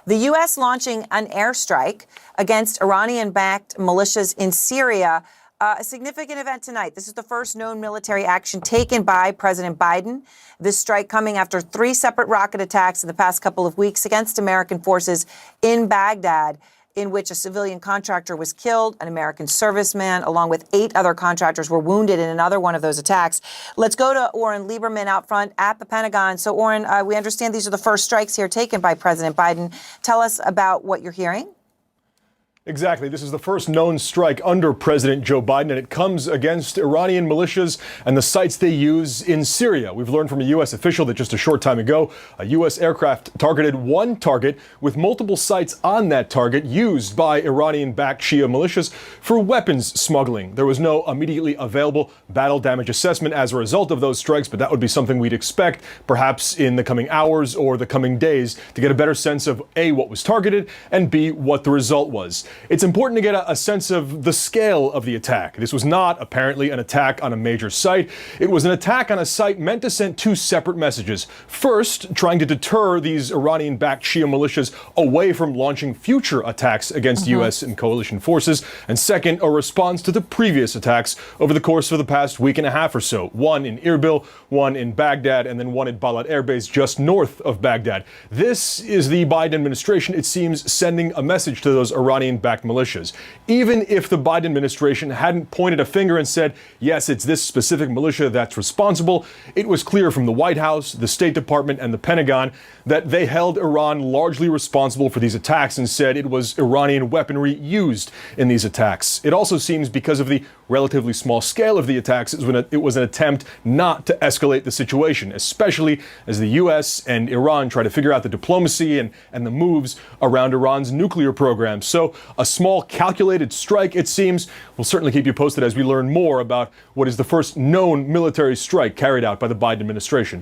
The U.S. launching an airstrike against Iranian-backed militias in Syria. A significant event tonight. This is the first known military action taken by President Biden. This strike coming after 3 separate rocket attacks in the past couple of weeks against American forces in Baghdad, in which a civilian contractor was killed, an American serviceman, along with 8 other contractors were wounded in another one of those attacks. Let's go to Oren Lieberman out front at the Pentagon. So, Oren, we understand these are the first strikes here taken by President Biden. Tell us about what you're hearing. Exactly. This is the first known strike under President Joe Biden, and it comes against Iranian militias and the sites they use in Syria. We've learned from a U.S. official that just a short time ago, a U.S. aircraft targeted one target with multiple sites on that target used by Iranian-backed Shia militias for weapons smuggling. There was no immediately available battle damage assessment as a result of those strikes, but that would be something we'd expect perhaps in the coming hours or the coming days to get a better sense of A, what was targeted, and B, what the result was. It's important to get a sense of the scale of the attack. This was not apparently an attack on a major site. It was an attack on a site meant to send 2 separate messages. First, trying to deter these Iranian-backed Shia militias away from launching future attacks against U.S. and coalition forces. And second, a response to the previous attacks over the course of the past week and a half or so. One in Erbil, one in Baghdad, and then one at Balad Air Base just north of Baghdad. This is the Biden administration, it seems, sending a message to those Iranian-backed militias. Even if the Biden administration hadn't pointed a finger and said, yes, it's this specific militia that's responsible, it was clear from the White House, the State Department, and the Pentagon that they held Iran largely responsible for these attacks and said it was Iranian weaponry used in these attacks. It also seems, because of the relatively small scale of the attacks, it was an attempt not to escalate the situation, especially as the U.S. and Iran try to figure out the diplomacy and the moves around Iran's nuclear program. So a small calculated strike, it seems. We'll certainly keep you posted as we learn more about what is the first known military strike carried out by the Biden administration.